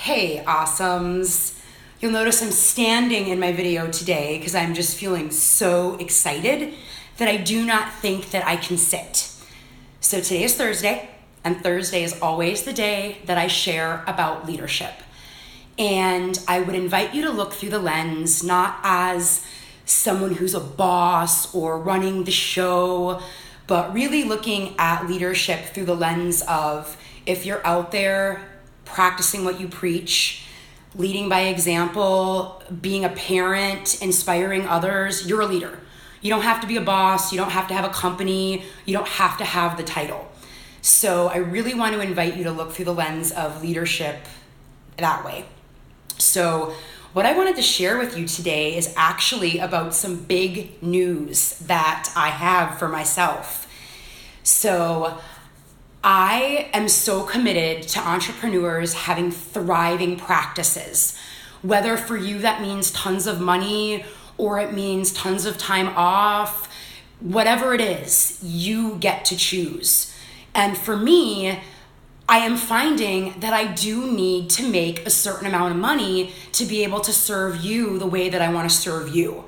Hey, awesomes. You'll notice I'm standing in my video today because I'm just feeling so excited that I do not think that I can sit. So today is Thursday, and Thursday is always the day that I share about leadership. And I would invite you to look through the lens, not as someone who's a boss or running the show, but really looking at leadership through the lens of if you're out there practicing what you preach, leading by example, being a parent, inspiring others, you're a leader. You don't have to be a boss. You don't have to have a company. You don't have to have the title. So I really want to invite you to look through the lens of leadership that way. So what I wanted to share with you today is actually about some big news that I have for myself. So I am so committed to entrepreneurs having thriving practices. Whether for you that means tons of money or it means tons of time off, whatever it is, you get to choose. And for me, I am finding that I do need to make a certain amount of money to be able to serve you the way that I want to serve you.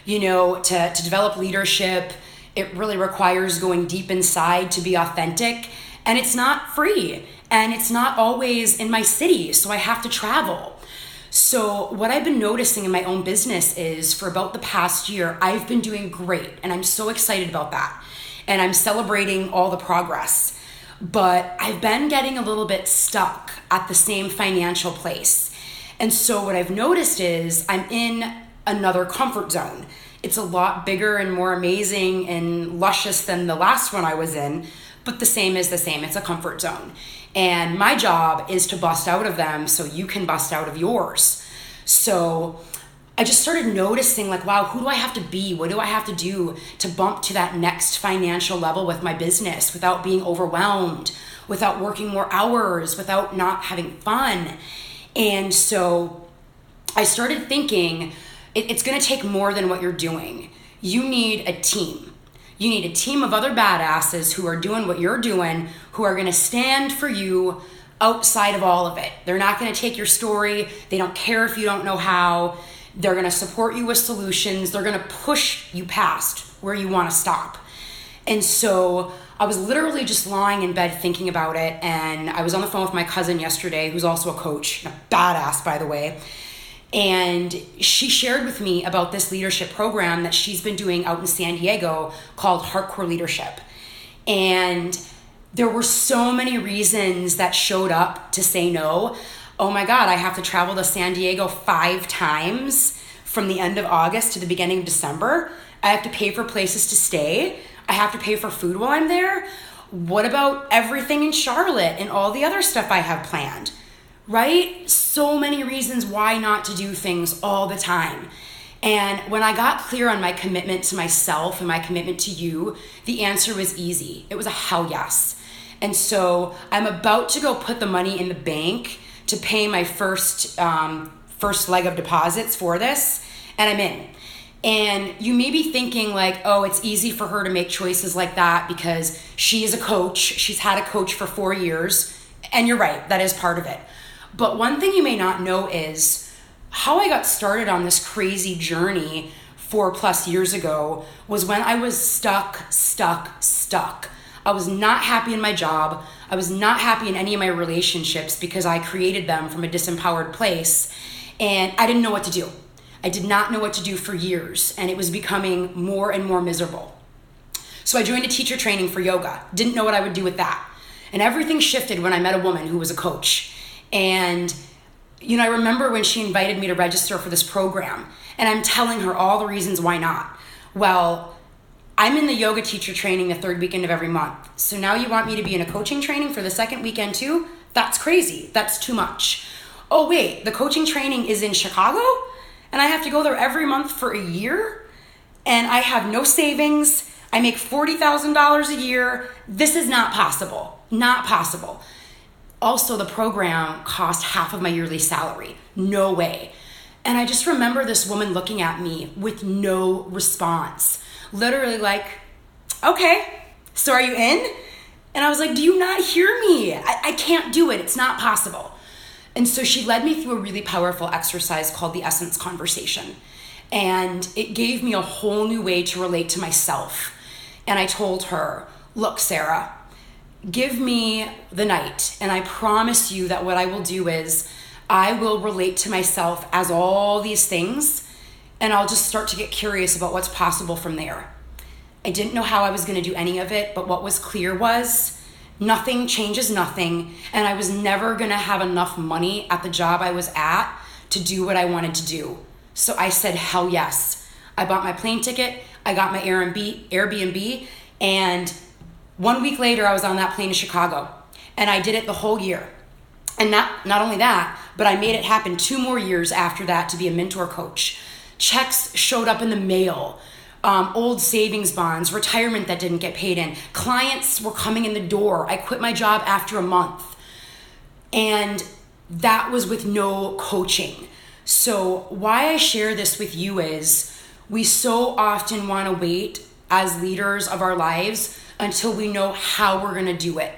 You know, to develop leadership, it really requires going deep inside to be authentic. And it's not free, and it's not always in my city, so I have to travel. So what I've been noticing in my own business is for about the past year, I've been doing great, and I'm so excited about that. And I'm celebrating all the progress. But I've been getting a little bit stuck at the same financial place. And so what I've noticed is I'm in another comfort zone. It's a lot bigger and more amazing and luscious than the last one I was in. But the same is the same. It's a comfort zone. And my job is to bust out of them so you can bust out of yours. So I just started noticing like, wow, who do I have to be? What do I have to do to bump to that next financial level with my business without being overwhelmed, without working more hours, without not having fun? And so I started thinking it's going to take more than what you're doing. You need a team. You need a team of other badasses who are doing what you're doing, who are going to stand for you outside of all of it. They're not going to take your story. They don't care if you don't know how. They're going to support you with solutions. They're going to push you past where you want to stop. And so I was literally just lying in bed thinking about it. And I was on the phone with my cousin yesterday, who's also a coach, a badass, by the way. And she shared with me about this leadership program that she's been doing out in San Diego called Hardcore Leadership. And there were so many reasons that showed up to say no. Oh my God, I have to travel to San Diego 5 times from the end of August to the beginning of December. I have to pay for places to stay. I have to pay for food while I'm there. What about everything in Charlotte and all the other stuff I have planned? Right? So many reasons why not to do things all the time. And when I got clear on my commitment to myself and my commitment to you, the answer was easy. It was a hell yes. And so I'm about to go put the money in the bank to pay my first leg of deposits for this, and I'm in. And you may be thinking like, oh, it's easy for her to make choices like that because she is a coach. She's had a coach for 4 years. And you're right, that is part of it. But one thing you may not know is how I got started on this crazy journey 4+ years ago was when I was stuck. I was not happy in my job. I was not happy in any of my relationships because I created them from a disempowered place, and I didn't know what to do. I did not know what to do for years, and it was becoming more and more miserable. So I joined a teacher training for yoga. Didn't know what I would do with that. And everything shifted when I met a woman who was a coach. And, you know, I remember when she invited me to register for this program, and I'm telling her all the reasons why not. Well, I'm in the yoga teacher training the 3rd weekend of every month. So now you want me to be in a coaching training for the 2nd weekend too? That's crazy. That's too much. Oh wait, the coaching training is in Chicago? And I have to go there every month for a year? And I have no savings. I make $40,000 a year. This is not possible. Not possible. Also, the program cost half of my yearly salary. No way. And I just remember this woman looking at me with no response. Literally like, okay, so are you in? And I was like, do you not hear me? I can't do it. It's not possible. And so she led me through a really powerful exercise called the Essence Conversation. And it gave me a whole new way to relate to myself. And I told her, look, Sarah, give me the night, and I promise you that what I will do is I will relate to myself as all these things, and I'll just start to get curious about what's possible from there. I didn't know how I was going to do any of it, but what was clear was nothing changes nothing, and I was never going to have enough money at the job I was at to do what I wanted to do. So I said, hell yes. I bought my plane ticket, I got my Airbnb, and 1 week later I was on that plane to Chicago, and I did it the whole year. And not only that, but I made it happen 2 more years after that to be a mentor coach. Checks showed up in the mail, old savings bonds, retirement that didn't get paid in. Clients were coming in the door. I quit my job after a month. And that was with no coaching. So why I share this with you is we so often want to wait as leaders of our lives until we know how we're going to do it,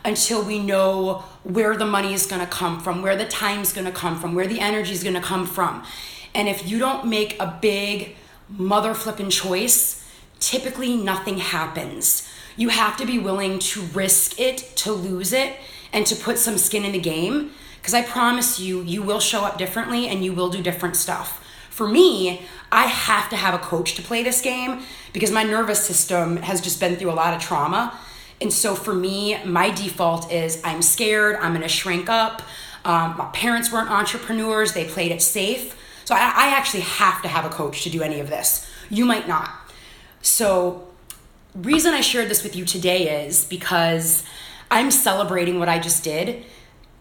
until we know where the money is going to come from, where the time's going to come from, where the energy is going to come from. And if you don't make a big mother flipping choice, typically nothing happens. You have to be willing to risk it, to lose it, and to put some skin in the game. Because I promise you, you will show up differently and you will do different stuff. For me, I have to have a coach to play this game because my nervous system has just been through a lot of trauma. And so for me, my default is I'm scared, I'm gonna shrink up. My parents weren't entrepreneurs, they played it safe. So I actually have to have a coach to do any of this. You might not. So reason I shared this with you today is because I'm celebrating what I just did.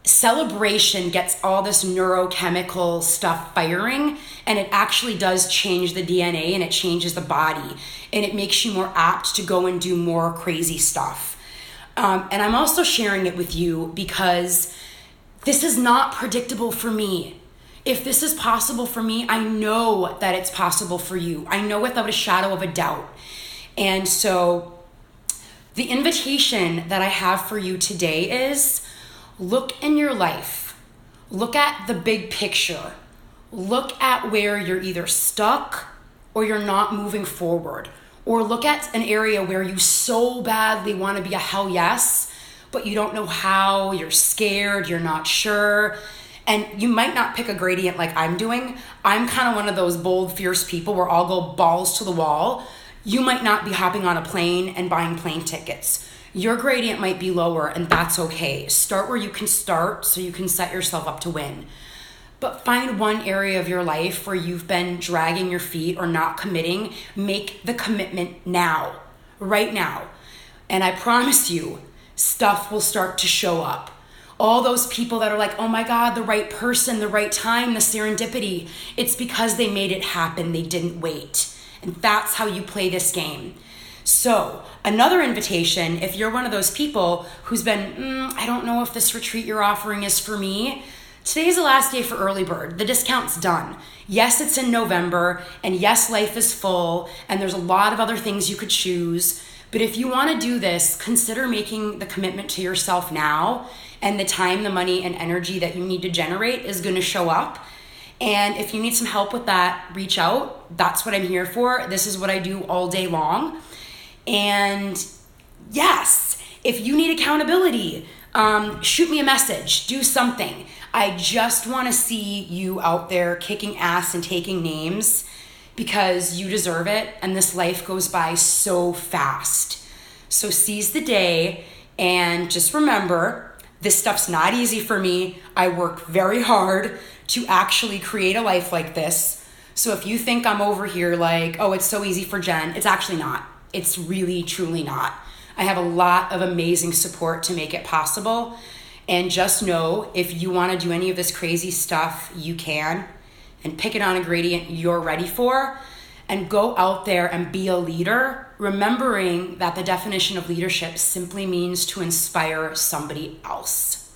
Celebration gets all this neurochemical stuff firing, and it actually does change the DNA and it changes the body, and it makes you more apt to go and do more crazy stuff. And I'm also sharing it with you because this is not predictable for me. If this is possible for me, I know that it's possible for you. I know without a shadow of a doubt. And so the invitation that I have for you today is look in your life. Look at the big picture. Look at where you're either stuck or you're not moving forward. Or look at an area where you so badly want to be a hell yes, but you don't know how, you're scared, you're not sure. And you might not pick a gradient like I'm doing. I'm kind of one of those bold, fierce people where I'll go balls to the wall. You might not be hopping on a plane and buying plane tickets. Your gradient might be lower, and that's okay. Start where you can start so you can set yourself up to win. But find one area of your life where you've been dragging your feet or not committing. Make the commitment now, right now. And I promise you, stuff will start to show up. All those people that are like, oh my God, the right person, the right time, the serendipity. It's because they made it happen. They didn't wait. And that's how you play this game. So another invitation, if you're one of those people who's been, I don't know if this retreat you're offering is for me. Today's the last day for early bird. The discount's done. Yes, it's in November, and yes, life is full, and there's a lot of other things you could choose. But if you want to do this, consider making the commitment to yourself now, and the time, the money, and energy that you need to generate is going to show up. And if you need some help with that, reach out. That's what I'm here for. This is what I do all day long. And yes, if you need accountability, shoot me a message, do something. I just want to see you out there kicking ass and taking names because you deserve it, and this life goes by so fast. So seize the day, and just remember, this stuff's not easy for me. I work very hard to actually create a life like this. So if you think I'm over here like, oh, it's so easy for Jen, it's actually not. It's really, truly not. I have a lot of amazing support to make it possible. And just know, if you want to do any of this crazy stuff, you can. And pick it on a gradient you're ready for. And go out there and be a leader, remembering that the definition of leadership simply means to inspire somebody else.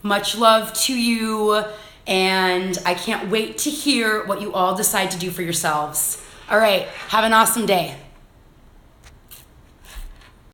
Much love to you. And I can't wait to hear what you all decide to do for yourselves. All right, have an awesome day.